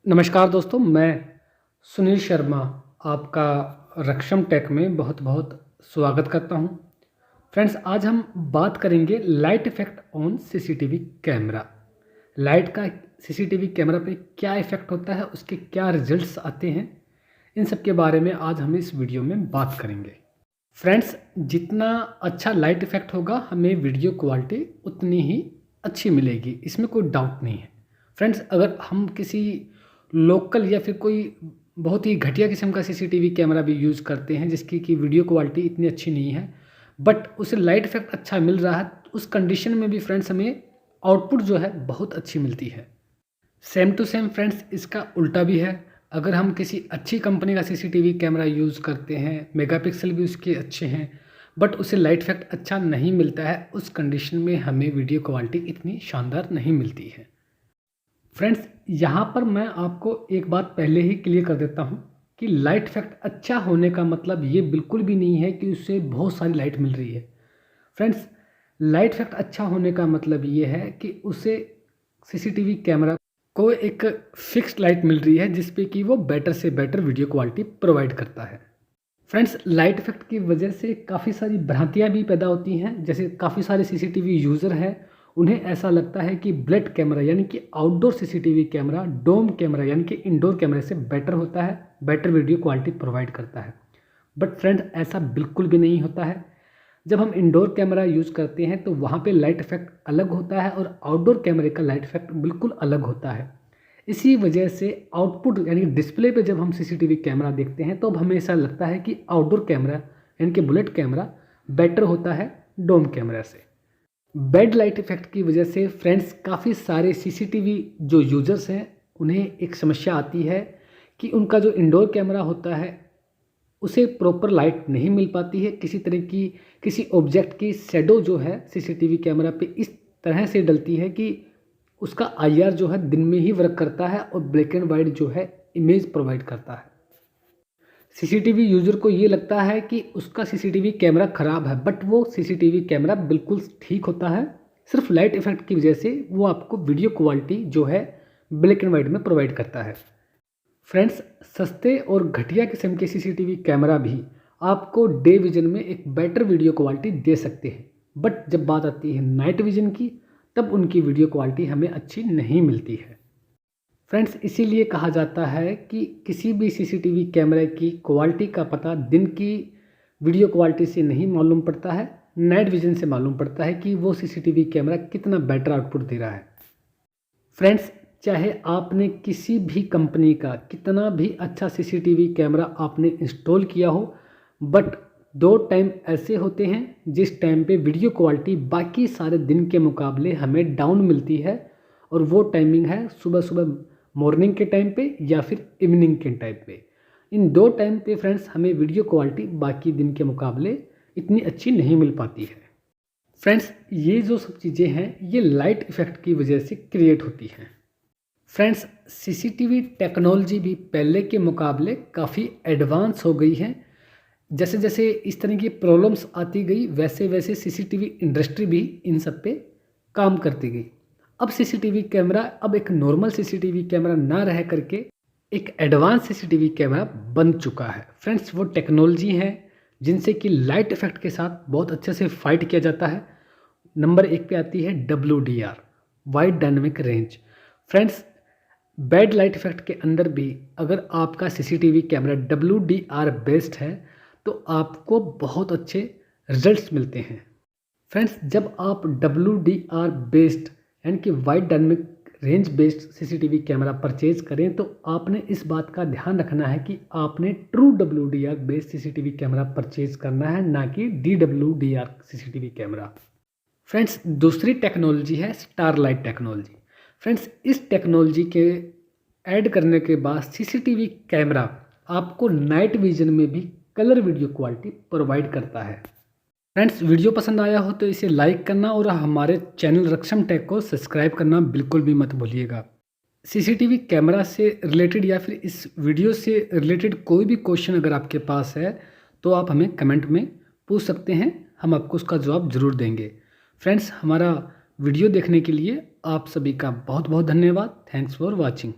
नमस्कार दोस्तों, मैं सुनील शर्मा आपका रक्षम टेक में बहुत बहुत स्वागत करता हूं। फ्रेंड्स, आज हम बात करेंगे light effect on CCTV camera. Light का सीसीटीवी कैमरा पे क्या इफ़ेक्ट होता है, उसके क्या रिजल्ट्स आते हैं, इन सब के बारे में आज हम इस वीडियो में बात करेंगे। फ्रेंड्स, जितना अच्छा लाइट इफ़ेक्ट होगा हमें वीडियो क्वालिटी उतनी ही अच्छी मिलेगी, इसमें कोई डाउट नहीं है। फ्रेंड्स, अगर हम किसी लोकल या फिर कोई बहुत ही घटिया किस्म का सीसीटीवी कैमरा भी यूज़ करते हैं जिसकी कि वीडियो क्वालिटी इतनी अच्छी नहीं है, बट उसे लाइट इफ़ेक्ट अच्छा मिल रहा है, उस कंडीशन में भी फ्रेंड्स हमें आउटपुट जो है बहुत अच्छी मिलती है। सेम टू सेम फ्रेंड्स इसका उल्टा भी है। अगर हम किसी अच्छी कंपनी का सीसीटीवी कैमरा यूज़ करते हैं, मेगापिक्सल भी उसके अच्छे हैं, बट उसे लाइट इफ़ेक्ट अच्छा नहीं मिलता है, उस कंडीशन में हमें वीडियो क्वालिटी इतनी शानदार नहीं मिलती है। फ्रेंड्स, यहाँ पर मैं आपको एक बात पहले ही क्लियर कर देता हूँ कि लाइट इफ़ेक्ट अच्छा होने का मतलब ये बिल्कुल भी नहीं है कि उससे बहुत सारी लाइट मिल रही है। फ्रेंड्स, लाइट इफ़ेक्ट अच्छा होने का मतलब ये है कि उसे सीसीटीवी कैमरा को एक फिक्स्ड लाइट मिल रही है जिस पे कि वो बेटर से बेटर वीडियो क्वालिटी प्रोवाइड करता है। फ्रेंड्स, लाइट इफ़ेक्ट की वजह से काफ़ी सारी भ्रांतियाँ भी पैदा होती हैं। जैसे काफ़ी सारे सीसीटीवी यूज़र हैं, उन्हें ऐसा लगता है कि ब्लेड कैमरा यानी कि outdoor CCTV camera dome camera यानी कि इंडोर कैमरे से बेटर होता है, बेटर वीडियो क्वालिटी प्रोवाइड करता है। बट फ्रेंड्स, ऐसा बिल्कुल भी नहीं होता है। जब हम इंडोर कैमरा यूज़ करते हैं तो वहाँ पे लाइट इफ़ेक्ट अलग होता है और आउटडोर कैमरे का लाइट इफ़ेक्ट बिल्कुल अलग होता है। इसी वजह से आउटपुट यानी डिस्प्ले पे जब हम सीसीटीवी कैमरा देखते हैं तो अब हमें ऐसा लगता है कि आउटडोर कैमरा यानी कि बुलेट कैमरा बेटर होता है डोम कैमरा से। बैड लाइट इफ़ेक्ट की वजह से फ्रेंड्स काफ़ी सारे सीसीटीवी जो यूज़र्स हैं उन्हें एक समस्या आती है कि उनका जो इंडोर कैमरा होता है उसे प्रॉपर लाइट नहीं मिल पाती है। किसी तरह की किसी ऑब्जेक्ट की शैडो जो है सीसीटीवी कैमरा पे इस तरह से डलती है कि उसका आईआर जो है दिन में ही वर्क करता है और ब्लैक एंड वाइट जो है इमेज प्रोवाइड करता है। सीसीटीवी यूज़र को ये लगता है कि उसका सीसीटीवी कैमरा ख़राब है, बट वो सीसीटीवी कैमरा बिल्कुल ठीक होता है। सिर्फ लाइट इफ़ेक्ट की वजह से वो आपको वीडियो क्वालिटी जो है ब्लैक एंड वाइट में प्रोवाइड करता है। फ्रेंड्स, सस्ते और घटिया किस्म के सीसीटीवी कैमरा भी आपको डे विजन में एक बेटर वीडियो क्वालिटी दे सकते हैं, बट जब बात आती है नाइट विजन की तब उनकी वीडियो क्वालिटी हमें अच्छी नहीं मिलती है। फ्रेंड्स, इसीलिए कहा जाता है कि किसी भी सीसीटीवी कैमरे की क्वालिटी का पता दिन की वीडियो क्वालिटी से नहीं मालूम पड़ता है, नाइट विजन से मालूम पड़ता है कि वो सीसीटीवी कैमरा कितना बेटर आउटपुट दे रहा है। फ्रेंड्स, चाहे आपने किसी भी कंपनी का कितना भी अच्छा सीसीटीवी कैमरा आपने इंस्टॉल किया हो, बट दो टाइम ऐसे होते हैं जिस टाइम पे वीडियो क्वालिटी बाकी सारे दिन के मुकाबले हमें डाउन मिलती है, और वो टाइमिंग है सुबह सुबह मॉर्निंग के टाइम पे या फिर इवनिंग के टाइम पे। इन दो टाइम पे फ्रेंड्स हमें वीडियो क्वालिटी बाकी दिन के मुकाबले इतनी अच्छी नहीं मिल पाती है। फ्रेंड्स, ये जो सब चीज़ें हैं ये लाइट इफ़ेक्ट की वजह से क्रिएट होती हैं। फ्रेंड्स, सीसीटीवी टेक्नोलॉजी भी पहले के मुकाबले काफ़ी एडवांस हो गई है। जैसे जैसे इस तरह की प्रॉब्लम्स आती गई वैसे वैसे सीसीटीवी इंडस्ट्री भी इन सब पे काम करती गई। अब सीसीटीवी कैमरा अब एक नॉर्मल सीसीटीवी कैमरा ना रह करके एक एडवांस सीसीटीवी कैमरा बन चुका है। फ्रेंड्स, वो टेक्नोलॉजी है जिनसे कि लाइट इफ़ेक्ट के साथ बहुत अच्छे से फाइट किया जाता है। नंबर 1 पे आती है WDR, wide dynamic range. Friends, bad light effect के अंदर भी अगर आपका सीसीटीवी कैमरा WDR बेस्ड है तो आपको बहुत अच्छे रिजल्ट्स मिलते हैं। फ्रेंड्स, जब आप WDR बेस्ड यानी कि wide dynamic range based CCTV camera purchase करें तो आपने इस बात का ध्यान रखना है कि आपने true WDR based CCTV camera purchase करना है, ना कि DWDR सीसीटीवी कैमरा। फ्रेंड्स, दूसरी टेक्नोलॉजी है स्टारलाइट टेक्नोलॉजी। फ्रेंड्स, इस टेक्नोलॉजी के ऐड करने के बाद सीसीटीवी कैमरा आपको नाइट विजन में भी कलर वीडियो क्वालिटी प्रोवाइड करता है। फ्रेंड्स, वीडियो पसंद आया हो तो इसे लाइक करना और हमारे चैनल रक्षम टेक को सब्सक्राइब करना बिल्कुल भी मत भूलिएगा। सीसीटीवी कैमरा से रिलेटेड या फिर इस वीडियो से रिलेटेड कोई भी क्वेश्चन अगर आपके पास है तो आप हमें कमेंट में पूछ सकते हैं, हम आपको उसका जवाब ज़रूर देंगे। फ्रेंड्स, हमारा वीडियो देखने के लिए आप सभी का बहुत बहुत धन्यवाद। Thanks for watching.